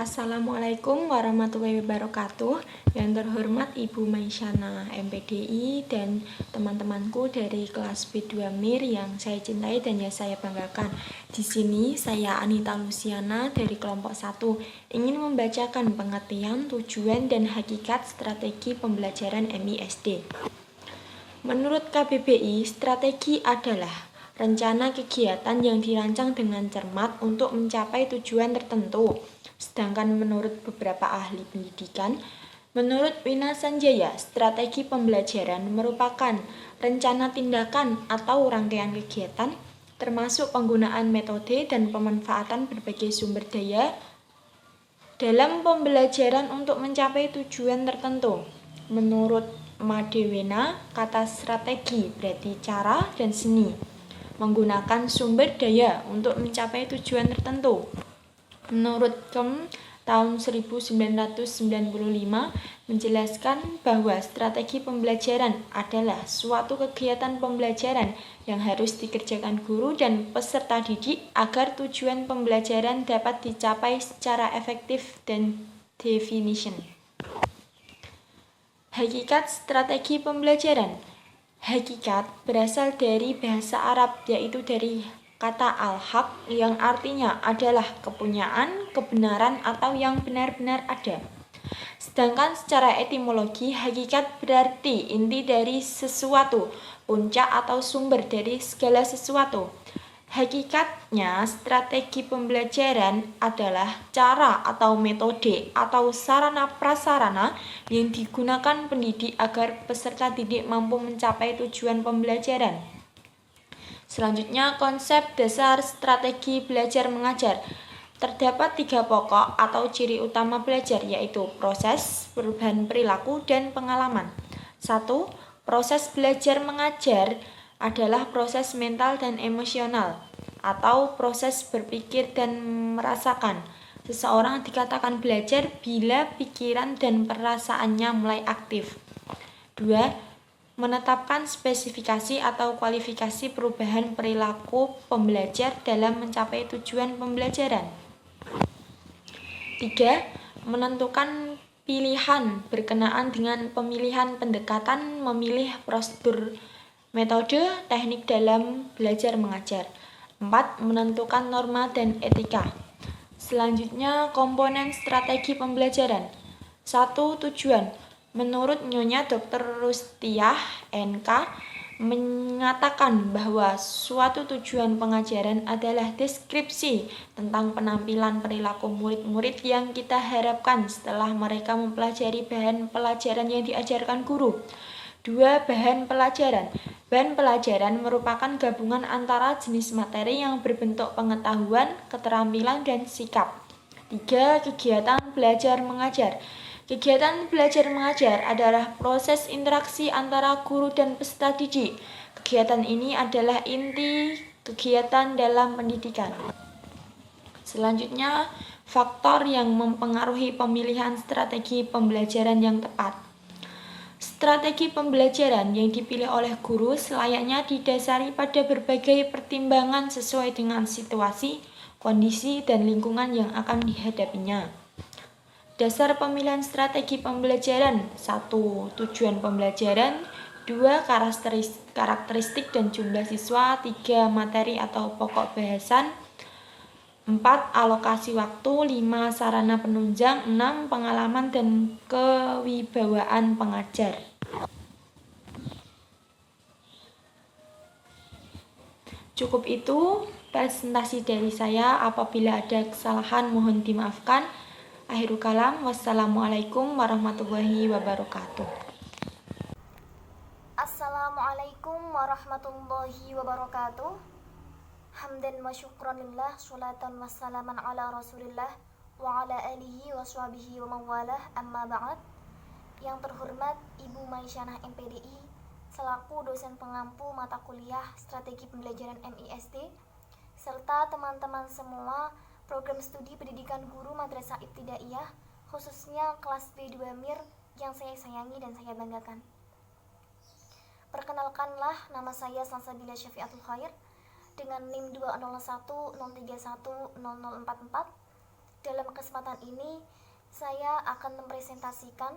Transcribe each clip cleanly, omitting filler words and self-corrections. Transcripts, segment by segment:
Assalamualaikum warahmatullahi wabarakatuh. Yang terhormat Ibu Maisyana MPDI dan teman-temanku dari kelas B2 MIR yang saya cintai dan yang saya banggakan. Di sini saya Anita Luciana dari kelompok 1 ingin membacakan pengertian, tujuan dan hakikat strategi pembelajaran MISD. Menurut KBBI, strategi adalah rencana kegiatan yang dirancang dengan cermat untuk mencapai tujuan tertentu. Sedangkan menurut beberapa ahli pendidikan, menurut Wina Sanjaya, strategi pembelajaran merupakan rencana tindakan atau rangkaian kegiatan, termasuk penggunaan metode dan pemanfaatan berbagai sumber daya dalam pembelajaran untuk mencapai tujuan tertentu. Menurut Madewena, kata strategi berarti cara dan seni menggunakan sumber daya untuk mencapai tujuan tertentu. Menurut Kem tahun 1995 menjelaskan bahwa strategi pembelajaran adalah suatu kegiatan pembelajaran yang harus dikerjakan guru dan peserta didik agar tujuan pembelajaran dapat dicapai secara efektif dan definition. Hakikat strategi pembelajaran. Hakikat berasal dari bahasa Arab, yaitu dari kata al-haq yang artinya adalah kepunyaan, kebenaran atau yang benar-benar ada. Sedangkan secara etimologi, hakikat berarti inti dari sesuatu, puncak atau sumber dari segala sesuatu. Hakikatnya, strategi pembelajaran adalah cara atau metode atau sarana-prasarana yang digunakan pendidik agar peserta didik mampu mencapai tujuan pembelajaran. Selanjutnya, konsep dasar strategi belajar mengajar. Terdapat 3 pokok atau ciri utama belajar, yaitu proses, perubahan perilaku, dan pengalaman. 1. Proses belajar mengajar adalah proses mental dan emosional, atau proses berpikir dan merasakan. Seseorang dikatakan belajar bila pikiran dan perasaannya mulai aktif. 2. Menetapkan spesifikasi atau kualifikasi perubahan perilaku pembelajar dalam mencapai tujuan pembelajaran. 3. Menentukan pilihan berkenaan dengan pemilihan pendekatan, memilih prosedur, metode, teknik dalam belajar mengajar. 4. Menentukan norma dan etika. Selanjutnya, komponen strategi pembelajaran. 1. Tujuan. Menurut Nyonya Dr. Rustiah NK mengatakan bahwa suatu tujuan pengajaran adalah deskripsi tentang penampilan perilaku murid-murid yang kita harapkan setelah mereka mempelajari bahan pelajaran yang diajarkan guru. 2. Bahan pelajaran. Bahan pelajaran merupakan gabungan antara jenis materi yang berbentuk pengetahuan, keterampilan, dan sikap. 3. Kegiatan belajar mengajar. Kegiatan belajar mengajar adalah proses interaksi antara guru dan peserta didik. Kegiatan ini adalah inti kegiatan dalam pendidikan. Selanjutnya, faktor yang mempengaruhi pemilihan strategi pembelajaran yang tepat. Strategi pembelajaran yang dipilih oleh guru selayaknya didasari pada berbagai pertimbangan sesuai dengan situasi, kondisi, dan lingkungan yang akan dihadapinya. Dasar pemilihan strategi pembelajaran. 1. Tujuan pembelajaran. 2. Karakteristik dan jumlah siswa. 3. Materi atau pokok bahasan. 4. Alokasi waktu. 5. Sarana penunjang. 6. Pengalaman dan kewibawaan pengajar. Cukup itu presentasi dari saya. Apabila ada kesalahan mohon dimaafkan. Akhirul kalam, wassalamualaikum warahmatullahi wabarakatuh. Assalamualaikum warahmatullahi wabarakatuh. Hamdan wa syukran lillah, salatan wassalaman ala rasulillah wa ala alihi wa sahbihi wa mawalah, amma ba'd. Yang terhormat Ibu Maisyana MPDI selaku dosen pengampu mata kuliah strategi pembelajaran MISD serta teman-teman semua program studi pendidikan guru Madrasah Ibtidaiyah, khususnya kelas B2 MIR yang saya sayangi dan saya banggakan. Perkenalkanlah, nama saya Salsabila Syafiatul Khair dengan NIM 2010310044 Dalam kesempatan ini, saya akan mempresentasikan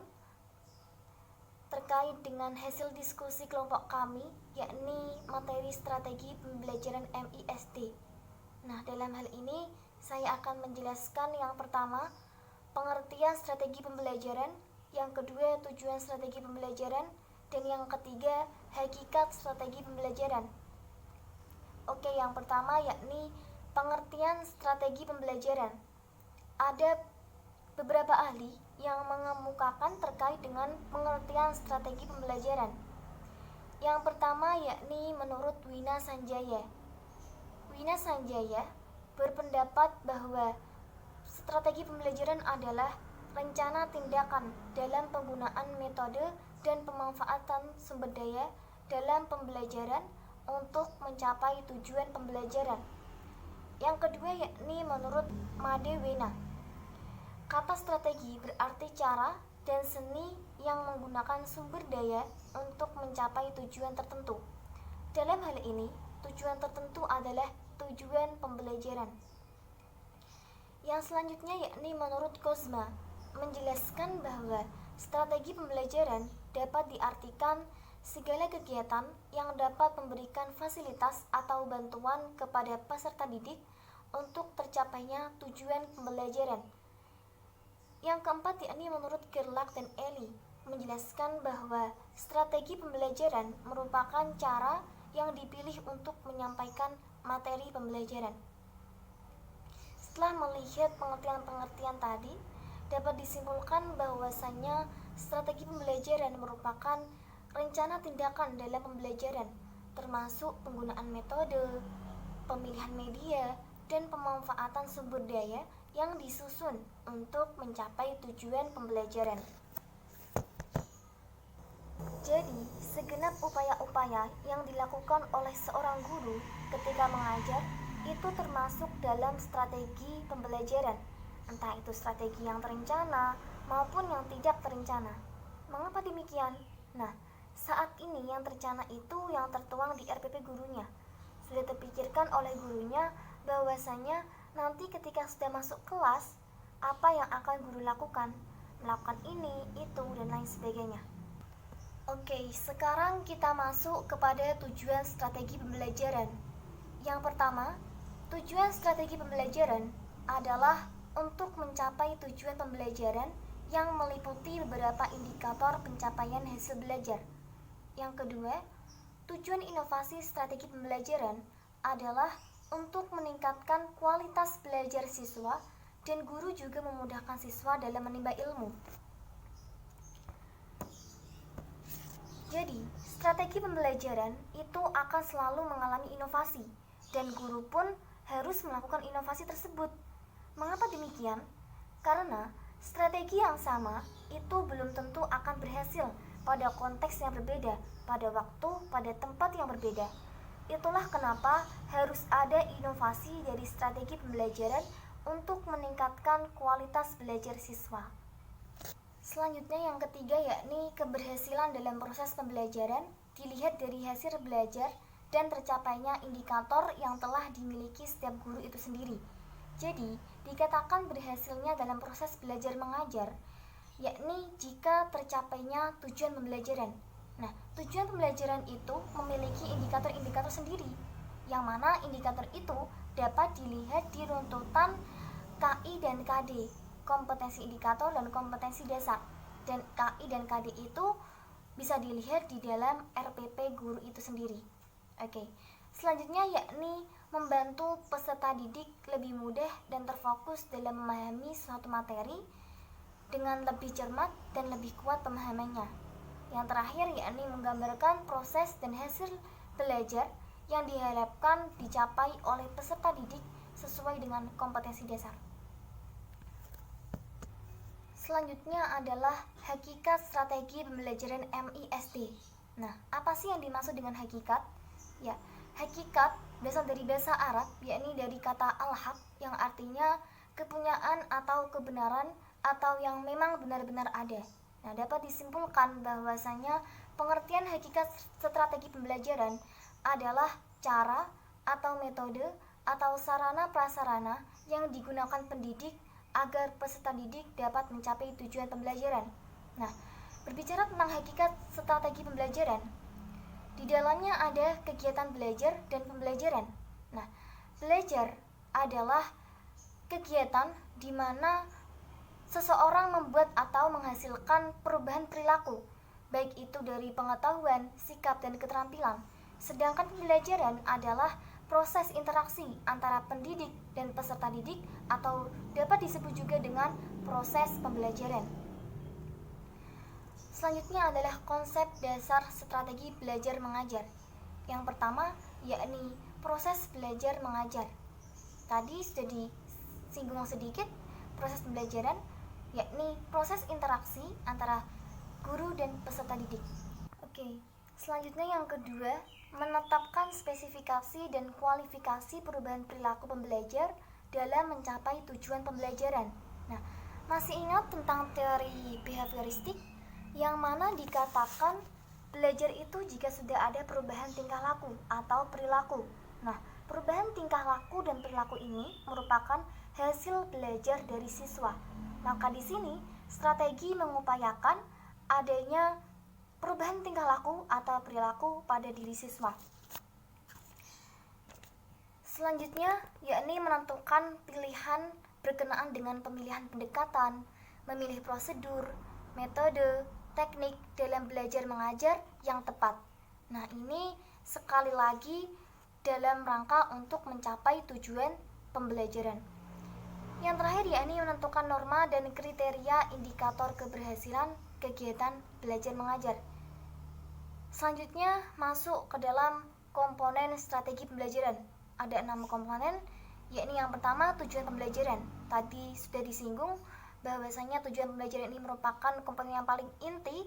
terkait dengan hasil diskusi kelompok kami, yakni materi strategi pembelajaran MISD. Nah, dalam hal ini saya akan menjelaskan yang pertama, pengertian strategi pembelajaran, yang kedua, tujuan strategi pembelajaran, dan yang ketiga, hakikat strategi pembelajaran. Oke, yang pertama yakni pengertian strategi pembelajaran. Ada beberapa ahli yang mengemukakan terkait dengan pengertian strategi pembelajaran. Yang pertama yakni menurut Wina Sanjaya. Wina Sanjaya berpendapat bahwa strategi pembelajaran adalah rencana tindakan dalam penggunaan metode dan pemanfaatan sumber daya dalam pembelajaran untuk mencapai tujuan pembelajaran. Yang kedua yakni menurut Made Wena. Kata strategi berarti cara dan seni yang menggunakan sumber daya untuk mencapai tujuan tertentu. Dalam hal ini, tujuan tertentu adalah tujuan pembelajaran. Yang selanjutnya yakni menurut Kozma, menjelaskan bahwa strategi pembelajaran dapat diartikan segala kegiatan yang dapat memberikan fasilitas atau bantuan kepada peserta didik untuk tercapainya tujuan pembelajaran. Yang keempat yakni menurut Gerlach dan Eli, menjelaskan bahwa strategi pembelajaran merupakan cara yang dipilih untuk menyampaikan materi pembelajaran. Setelah melihat pengertian-pengertian tadi, dapat disimpulkan bahwasannya strategi pembelajaran merupakan rencana tindakan dalam pembelajaran, termasuk penggunaan metode, pemilihan media, dan pemanfaatan sumber daya yang disusun untuk mencapai tujuan pembelajaran. Jadi, segenap upaya-upaya yang dilakukan oleh seorang guru ketika mengajar itu termasuk dalam strategi pembelajaran, entah itu strategi yang terencana maupun yang tidak terencana. Mengapa demikian? Nah, saat ini yang terencana itu yang tertuang di RPP gurunya. Sudah terpikirkan oleh gurunya bahwasanya nanti ketika sudah masuk kelas, apa yang akan guru lakukan? Melakukan ini, itu, dan lain sebagainya. Oke, sekarang kita masuk kepada tujuan strategi pembelajaran. Yang pertama, tujuan strategi pembelajaran adalah untuk mencapai tujuan pembelajaran yang meliputi beberapa indikator pencapaian hasil belajar. Yang kedua, tujuan inovasi strategi pembelajaran adalah untuk meningkatkan kualitas belajar siswa dan guru juga memudahkan siswa dalam menimba ilmu. Jadi, strategi pembelajaran itu akan selalu mengalami inovasi dan guru pun harus melakukan inovasi tersebut. Mengapa demikian? Karena strategi yang sama itu belum tentu akan berhasil pada konteks yang berbeda, pada waktu, pada tempat yang berbeda. Itulah kenapa harus ada inovasi dari strategi pembelajaran untuk meningkatkan kualitas belajar siswa. Selanjutnya yang ketiga yakni keberhasilan dalam proses pembelajaran dilihat dari hasil belajar dan tercapainya indikator yang telah dimiliki setiap guru itu sendiri. Jadi, dikatakan berhasilnya dalam proses belajar mengajar yakni jika tercapainya tujuan pembelajaran. Nah, tujuan pembelajaran itu memiliki indikator-indikator sendiri, yang mana indikator itu dapat dilihat di runtutan KI dan KD, kompetensi indikator dan kompetensi dasar. Dan KI dan KD itu bisa dilihat di dalam RPP guru itu sendiri. Oke. Selanjutnya yakni membantu peserta didik lebih mudah dan terfokus dalam memahami suatu materi dengan lebih cermat dan lebih kuat pemahamannya. Yang terakhir yakni menggambarkan proses dan hasil belajar yang diharapkan dicapai oleh peserta didik sesuai dengan kompetensi dasar. Selanjutnya adalah hakikat strategi pembelajaran MISD. Nah, apa sih yang dimaksud dengan hakikat? Ya, hakikat berasal dari bahasa Arab, yakni dari kata al-haq yang artinya kepunyaan atau kebenaran atau yang memang benar-benar ada. Nah, dapat disimpulkan bahwasanya pengertian hakikat strategi pembelajaran adalah cara atau metode atau sarana prasarana yang digunakan pendidik agar peserta didik dapat mencapai tujuan pembelajaran. Nah, berbicara tentang hakikat strategi pembelajaran, di dalamnya ada kegiatan belajar dan pembelajaran. Nah, belajar adalah kegiatan di mana seseorang membuat atau menghasilkan perubahan perilaku, baik itu dari pengetahuan, sikap, dan keterampilan. Sedangkan pembelajaran adalah proses interaksi antara pendidik dan peserta didik atau dapat disebut juga dengan proses pembelajaran. Selanjutnya adalah konsep dasar strategi belajar mengajar. Yang pertama yakni proses belajar mengajar. Tadi sudah disinggung sedikit, proses pembelajaran yakni proses interaksi antara guru dan peserta didik. Oke, selanjutnya yang kedua, menetapkan spesifikasi dan kualifikasi perubahan perilaku pembelajar dalam mencapai tujuan pembelajaran. Nah, masih ingat tentang teori behavioristik yang mana dikatakan belajar itu jika sudah ada perubahan tingkah laku atau perilaku. Nah, perubahan tingkah laku dan perilaku ini merupakan hasil belajar dari siswa. Maka di sini strategi mengupayakan adanya perubahan tingkah laku atau perilaku pada diri siswa. Selanjutnya yakni menentukan pilihan berkenaan dengan pemilihan pendekatan, memilih prosedur, metode, teknik dalam belajar mengajar yang tepat. Nah, ini sekali lagi dalam rangka untuk mencapai tujuan pembelajaran. Yang terakhir yakni menentukan norma dan kriteria indikator keberhasilan kegiatan belajar mengajar. Selanjutnya masuk ke dalam komponen strategi pembelajaran. Ada 6 komponen, yakni yang pertama tujuan pembelajaran. Tadi sudah disinggung bahwasanya tujuan pembelajaran ini merupakan komponen yang paling inti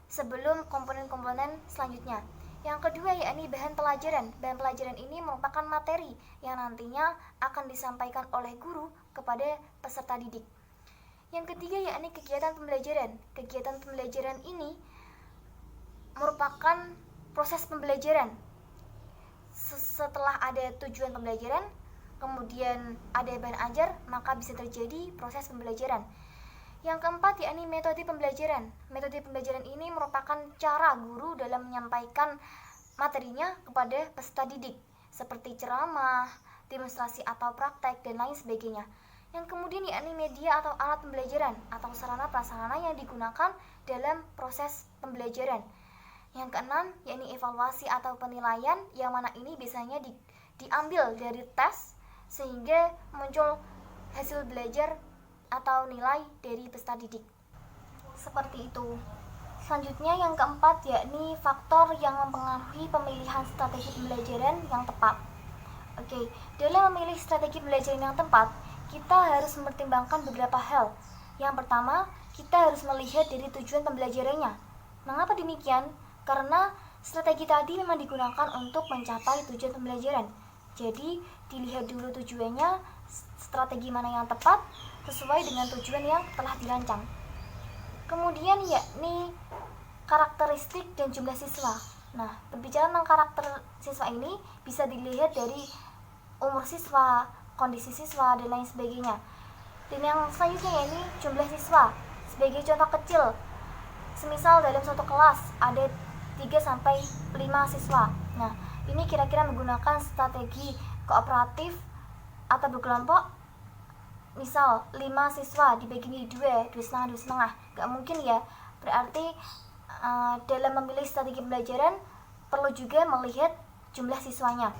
sebelum komponen-komponen selanjutnya. Yang kedua yakni bahan pelajaran. Bahan pelajaran ini merupakan materi yang nantinya akan disampaikan oleh guru kepada peserta didik. Yang ketiga yakni kegiatan pembelajaran. Kegiatan pembelajaran ini merupakan proses pembelajaran. Setelah ada tujuan pembelajaran, kemudian ada bahan ajar, maka bisa terjadi proses pembelajaran. Yang keempat yakni metode pembelajaran. Metode pembelajaran ini merupakan cara guru dalam menyampaikan materinya kepada peserta didik, seperti ceramah, demonstrasi atau praktek, dan lain sebagainya. Yang kemudian yakni media atau alat pembelajaran atau sarana prasarana yang digunakan dalam proses pembelajaran. Yang keenam yakni evaluasi atau penilaian, yang mana ini biasanya diambil dari tes sehingga muncul hasil belajar atau nilai dari peserta didik. Seperti itu. Selanjutnya yang keempat yakni faktor yang mempengaruhi pemilihan strategi pembelajaran yang tepat. Oke, dalam memilih strategi pembelajaran yang tepat, kita harus mempertimbangkan beberapa hal. Yang pertama, kita harus melihat dari tujuan pembelajarannya. Mengapa demikian? Karena strategi tadi memang digunakan untuk mencapai tujuan pembelajaran. Jadi, dilihat dulu tujuannya, strategi mana yang tepat sesuai dengan tujuan yang telah dirancang. Kemudian yakni karakteristik dan jumlah siswa. Nah, berbicara tentang karakter siswa ini bisa dilihat dari umur siswa, kondisi siswa, dan lain sebagainya. Dan yang selanjutnya yakni jumlah siswa. Sebagai contoh kecil, semisal dalam suatu kelas ada 3-5 siswa. Nah, ini kira-kira menggunakan strategi kooperatif atau berkelompok. Misal 5 siswa dibagi menjadi 2,5. Gak mungkin ya. Berarti dalam memilih strategi pembelajaran perlu juga melihat jumlah siswanya.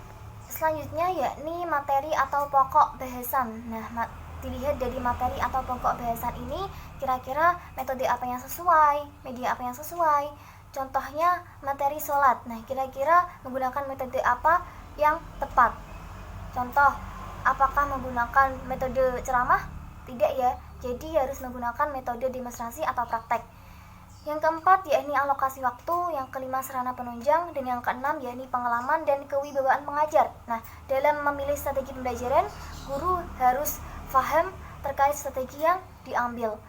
Selanjutnya yakni materi atau pokok bahasan. Nah, dilihat dari materi atau pokok bahasan ini kira-kira metode apa yang sesuai, media apa yang sesuai. Contohnya materi sholat. Nah, kira-kira menggunakan metode apa yang tepat? Contoh, apakah menggunakan metode ceramah? Tidak ya. Jadi harus menggunakan metode demonstrasi atau praktek. Yang keempat yakni alokasi waktu, yang kelima sarana penunjang, dan yang keenam yakni pengalaman dan kewibawaan pengajar. Nah, dalam memilih strategi pembelajaran, guru harus paham terkait strategi yang diambil.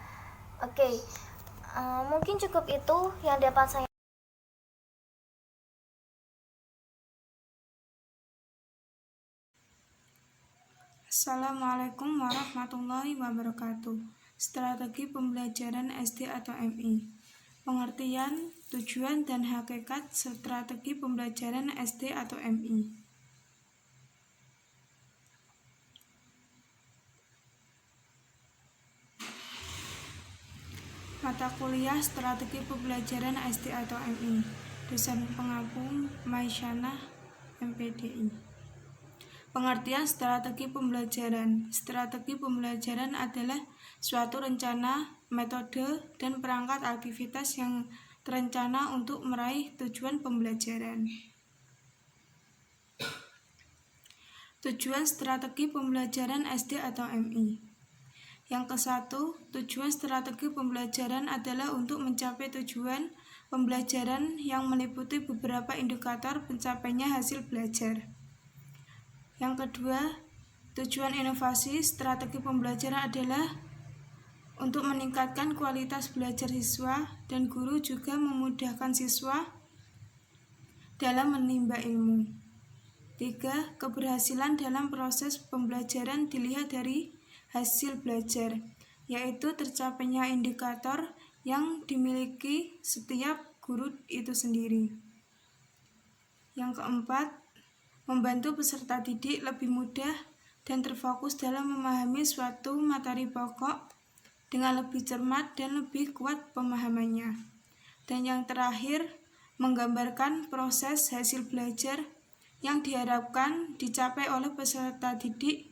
Oke, mungkin cukup itu yang dapat saya. Assalamualaikum warahmatullahi wabarakatuh. Strategi pembelajaran SD atau MI. Pengertian, tujuan, dan hakikat strategi pembelajaran SD atau MI. Mata kuliah strategi pembelajaran SD atau MI. Dosen pengampu Maisyana, MPDI. Pengertian strategi pembelajaran. Strategi pembelajaran adalah suatu rencana, metode, dan perangkat aktivitas yang terencana untuk meraih tujuan pembelajaran. Tujuan strategi pembelajaran SD atau MI. Yang ke-1, tujuan strategi pembelajaran adalah untuk mencapai tujuan pembelajaran yang meliputi beberapa indikator pencapaiannya hasil belajar. Yang kedua, tujuan inovasi strategi pembelajaran adalah untuk meningkatkan kualitas belajar siswa dan guru juga memudahkan siswa dalam menimba ilmu. 3. Keberhasilan dalam proses pembelajaran dilihat dari hasil belajar, yaitu tercapainya indikator yang dimiliki setiap guru itu sendiri. Yang keempat, membantu peserta didik lebih mudah dan terfokus dalam memahami suatu materi pokok dengan lebih cermat dan lebih kuat pemahamannya. Dan yang terakhir, menggambarkan proses hasil belajar yang diharapkan dicapai oleh peserta didik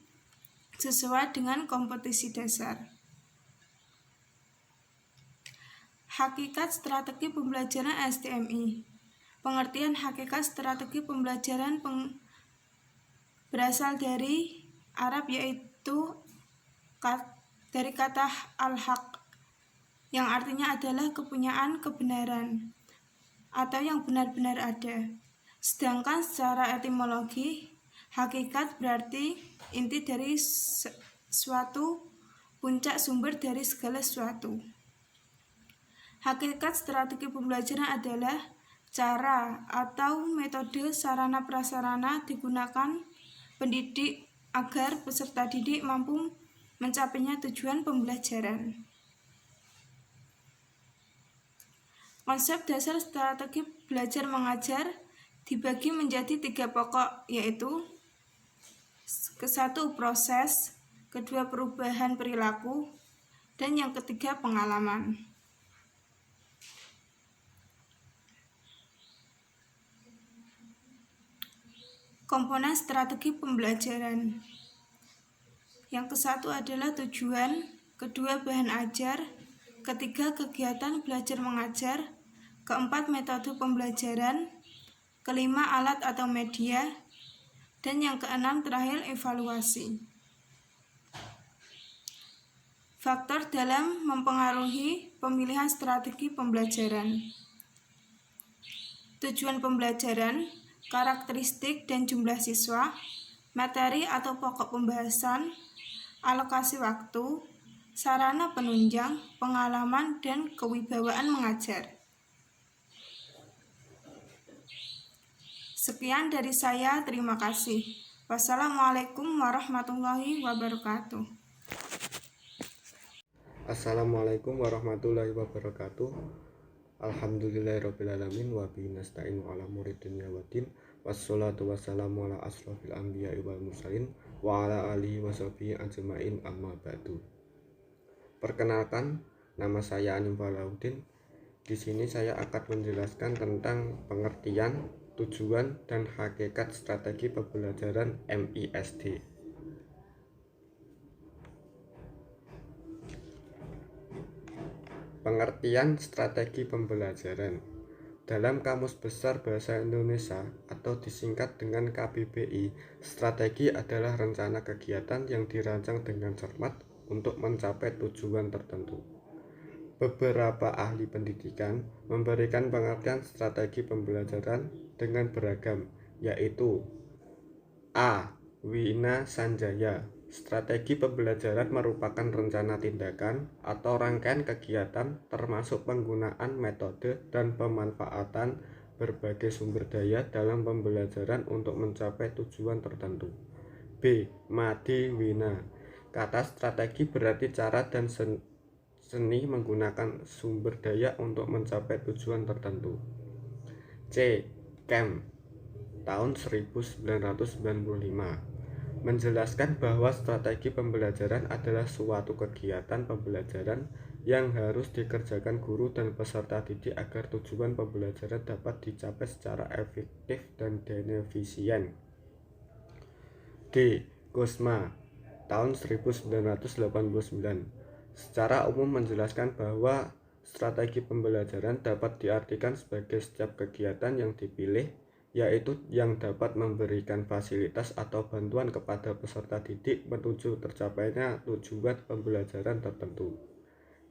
sesuai dengan kompetisi dasar. Hakikat strategi pembelajaran STMI. Pengertian hakikat strategi pembelajaran berasal dari Arab, yaitu dari kata al-haq yang artinya adalah kepunyaan kebenaran atau yang benar-benar ada. Sedangkan secara etimologi, hakikat berarti inti dari suatu, puncak sumber dari segala sesuatu. Hakikat strategi pembelajaran adalah cara atau metode sarana prasarana digunakan pendidik agar peserta didik mampu mencapainya tujuan pembelajaran. Konsep dasar strategi belajar mengajar dibagi menjadi 3 pokok, yaitu ke-1 proses, kedua perubahan perilaku, dan yang ketiga pengalaman. Komponen strategi pembelajaran. Yang ke-1 adalah tujuan, kedua bahan ajar, ketiga kegiatan belajar mengajar, keempat metode pembelajaran, kelima alat atau media, dan yang keenam terakhir evaluasi. Faktor dalam mempengaruhi pemilihan strategi pembelajaran. Tujuan pembelajaran, karakteristik dan jumlah siswa, materi atau pokok pembahasan, alokasi waktu, sarana penunjang, pengalaman, dan kewibawaan mengajar. Sekian dari saya, terima kasih. Wassalamualaikum warahmatullahi wabarakatuh. Assalamualaikum warahmatullahi wabarakatuh. Alhamdulillahirrabbilalamin wa bihi nasta'inu ala umuri dunya waddin. Wassalatu wassalamu ala asrofil anbiya'i wal mursalin wa ala alihi wa sahbihi ajma'in, amma ba'du. Perkenalkan, nama saya Anim Falahuddin. Di sini saya akan menjelaskan tentang pengertian, tujuan, dan hakikat strategi pembelajaran MISD. Pengertian strategi pembelajaran. Dalam Kamus Besar Bahasa Indonesia atau disingkat dengan KBBI, strategi adalah rencana kegiatan yang dirancang dengan cermat untuk mencapai tujuan tertentu. Beberapa ahli pendidikan memberikan pengertian strategi pembelajaran dengan beragam, yaitu A. Wina Sanjaya. Strategi pembelajaran merupakan rencana tindakan atau rangkaian kegiatan termasuk penggunaan metode dan pemanfaatan berbagai sumber daya dalam pembelajaran untuk mencapai tujuan tertentu. B. Madi Wina. Kata strategi berarti cara dan seni menggunakan sumber daya untuk mencapai tujuan tertentu. C. Camp tahun 1995 menjelaskan bahwa strategi pembelajaran adalah suatu kegiatan pembelajaran yang harus dikerjakan guru dan peserta didik agar tujuan pembelajaran dapat dicapai secara efektif dan efisien. D. Gosma tahun 1989 secara umum menjelaskan bahwa strategi pembelajaran dapat diartikan sebagai setiap kegiatan yang dipilih, yaitu yang dapat memberikan fasilitas atau bantuan kepada peserta didik menuju tercapainya tujuan pembelajaran tertentu.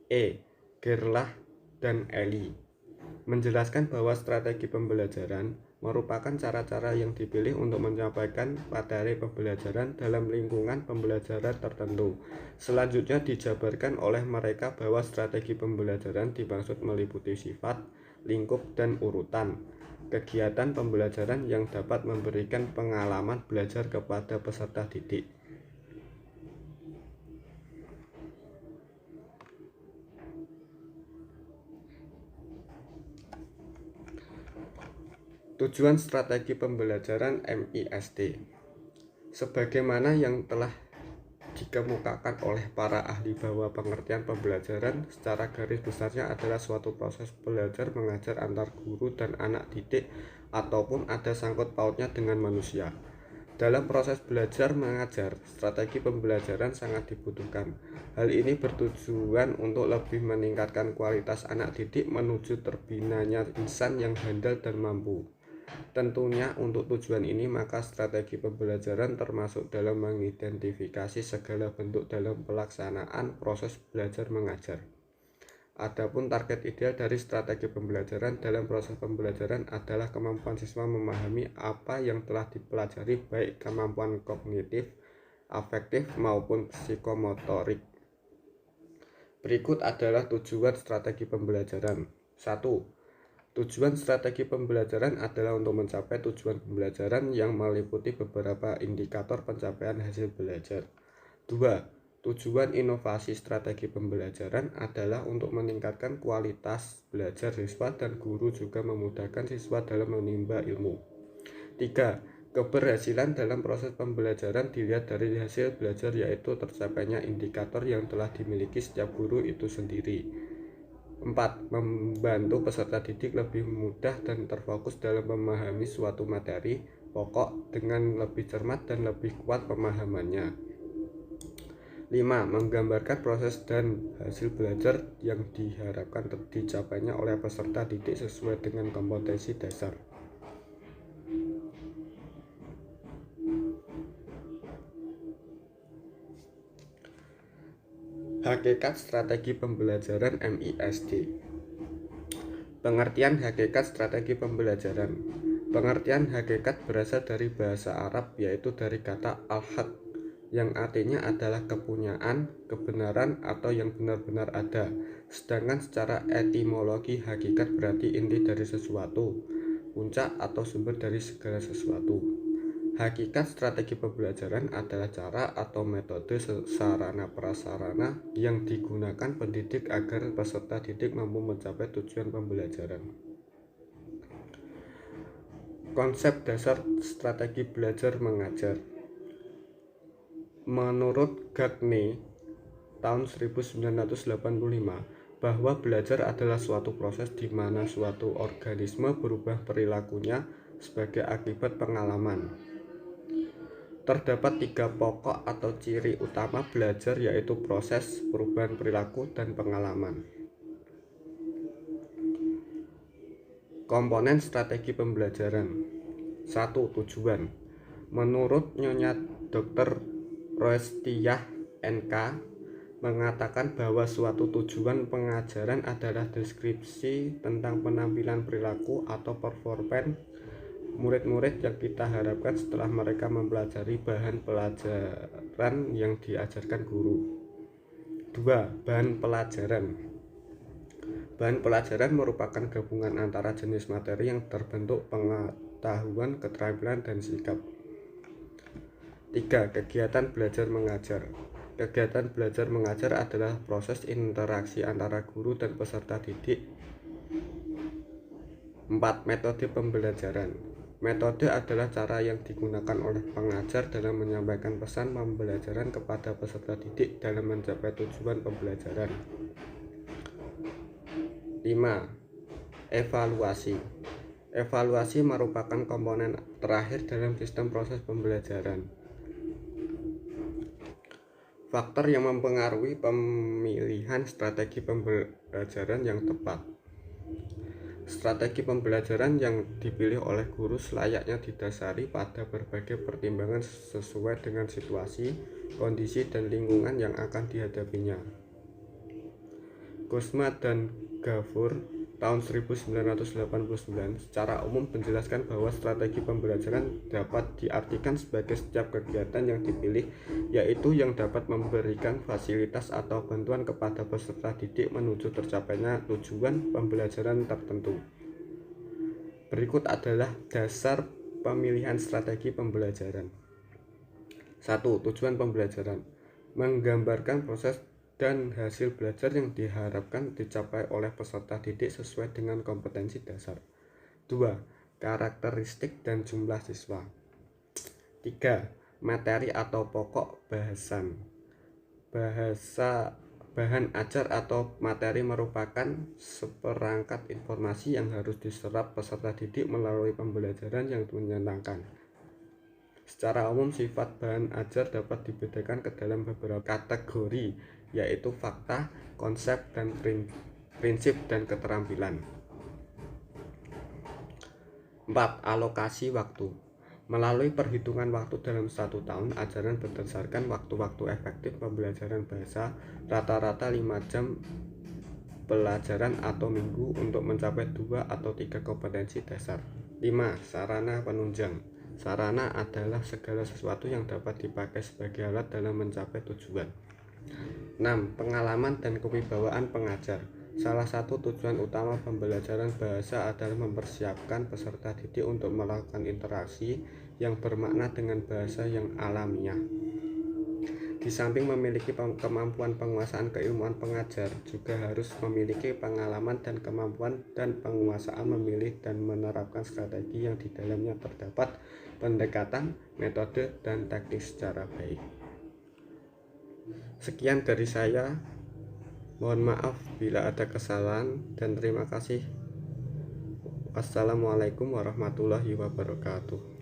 E. Gerlach dan Eli menjelaskan bahwa strategi pembelajaran merupakan cara-cara yang dipilih untuk menyampaikan materi pembelajaran dalam lingkungan pembelajaran tertentu. Selanjutnya dijabarkan oleh mereka bahwa strategi pembelajaran dimaksud meliputi sifat, lingkup, dan urutan kegiatan pembelajaran yang dapat memberikan pengalaman belajar kepada peserta didik. Tujuan strategi pembelajaran MISD sebagaimana yang telah dikemukakan oleh para ahli bahwa pengertian pembelajaran secara garis besarnya adalah suatu proses belajar mengajar antar guru dan anak didik ataupun ada sangkut pautnya dengan manusia. Dalam proses belajar mengajar, strategi pembelajaran sangat dibutuhkan. Hal ini bertujuan untuk lebih meningkatkan kualitas anak didik menuju terbinanya insan yang handal dan mampu. Tentunya untuk tujuan ini maka strategi pembelajaran termasuk dalam mengidentifikasi segala bentuk dalam pelaksanaan proses belajar mengajar. Adapun target ideal dari strategi pembelajaran dalam proses pembelajaran adalah kemampuan siswa memahami apa yang telah dipelajari, baik kemampuan kognitif, afektif maupun psikomotorik. Berikut adalah tujuan strategi pembelajaran. 1. Tujuan strategi pembelajaran adalah untuk mencapai tujuan pembelajaran yang meliputi beberapa indikator pencapaian hasil belajar. 2. Tujuan inovasi strategi pembelajaran adalah untuk meningkatkan kualitas belajar siswa dan guru juga memudahkan siswa dalam menimba ilmu. 3. Keberhasilan dalam proses pembelajaran dilihat dari hasil belajar, yaitu tercapainya indikator yang telah dimiliki setiap guru itu sendiri. 4. Membantu peserta didik lebih mudah dan terfokus dalam memahami suatu materi pokok dengan lebih cermat dan lebih kuat pemahamannya. 5. Menggambarkan proses dan hasil belajar yang diharapkan dicapainya oleh peserta didik sesuai dengan kompetensi dasar. Hakikat strategi pembelajaran MISD. Pengertian hakikat strategi pembelajaran. Pengertian hakikat berasal dari bahasa Arab, yaitu dari kata al-haq yang artinya adalah kepunyaan, kebenaran, atau yang benar-benar ada. Sedangkan secara etimologi hakikat berarti inti dari sesuatu, puncak atau sumber dari segala sesuatu. Hakikat strategi pembelajaran adalah cara atau metode sarana prasarana yang digunakan pendidik agar peserta didik mampu mencapai tujuan pembelajaran. Konsep dasar strategi belajar mengajar. Menurut Gagne tahun 1985 bahwa belajar adalah suatu proses di mana suatu organisme berubah perilakunya sebagai akibat pengalaman. Terdapat 3 pokok atau ciri utama belajar, yaitu proses, perubahan perilaku, dan pengalaman. Komponen strategi pembelajaran. 1. Tujuan. Menurut Nyonya Dr. Roestiyah NK mengatakan bahwa suatu tujuan pengajaran adalah deskripsi tentang penampilan perilaku atau performance murid-murid yang kita harapkan setelah mereka mempelajari bahan pelajaran yang diajarkan guru. 2. Bahan pelajaran. Bahan pelajaran merupakan gabungan antara jenis materi yang terbentuk pengetahuan, keterampilan, dan sikap. 3. Kegiatan belajar mengajar. Kegiatan belajar mengajar adalah proses interaksi antara guru dan peserta didik. 4. Metode pembelajaran. Metode adalah cara yang digunakan oleh pengajar dalam menyampaikan pesan pembelajaran kepada peserta didik dalam mencapai tujuan pembelajaran. 5. Evaluasi. Evaluasi merupakan komponen terakhir dalam sistem proses pembelajaran. Faktor yang mempengaruhi pemilihan strategi pembelajaran yang tepat. Strategi pembelajaran yang dipilih oleh guru selayaknya didasari pada berbagai pertimbangan sesuai dengan situasi, kondisi, dan lingkungan yang akan dihadapinya. Gosma dan Gafur tahun 1989 secara umum menjelaskan bahwa strategi pembelajaran dapat diartikan sebagai setiap kegiatan yang dipilih, yaitu yang dapat memberikan fasilitas atau bantuan kepada peserta didik menuju tercapainya tujuan pembelajaran tertentu. Berikut adalah dasar pemilihan strategi pembelajaran. 1. Tujuan pembelajaran. Menggambarkan proses dan hasil belajar yang diharapkan dicapai oleh peserta didik sesuai dengan kompetensi dasar. 2. Karakteristik dan jumlah siswa. 3. Materi atau pokok bahasan. Bahan ajar atau materi merupakan seperangkat informasi yang harus diserap peserta didik melalui pembelajaran yang menyenangkan. Secara umum, sifat bahan ajar dapat dibedakan ke dalam beberapa kategori, yaitu fakta, konsep, dan prinsip dan keterampilan. 4. Alokasi waktu. Melalui perhitungan waktu dalam 1 tahun ajaran berdasarkan waktu-waktu efektif pembelajaran bahasa, rata-rata 5 jam pelajaran atau minggu untuk mencapai 2 atau 3 kompetensi dasar. 5. Sarana penunjang. Sarana adalah segala sesuatu yang dapat dipakai sebagai alat dalam mencapai tujuan. 6. Pengalaman dan kewibawaan pengajar. Salah satu tujuan utama pembelajaran bahasa adalah mempersiapkan peserta didik untuk melakukan interaksi yang bermakna dengan bahasa yang alamiah. Di samping memiliki kemampuan penguasaan keilmuan, pengajar juga harus memiliki pengalaman dan kemampuan dan penguasaan memilih dan menerapkan strategi yang di dalamnya terdapat pendekatan, metode, dan teknik secara baik. Sekian dari saya. Mohon maaf bila ada kesalahan dan terima kasih. Wassalamualaikum warahmatullahi wabarakatuh.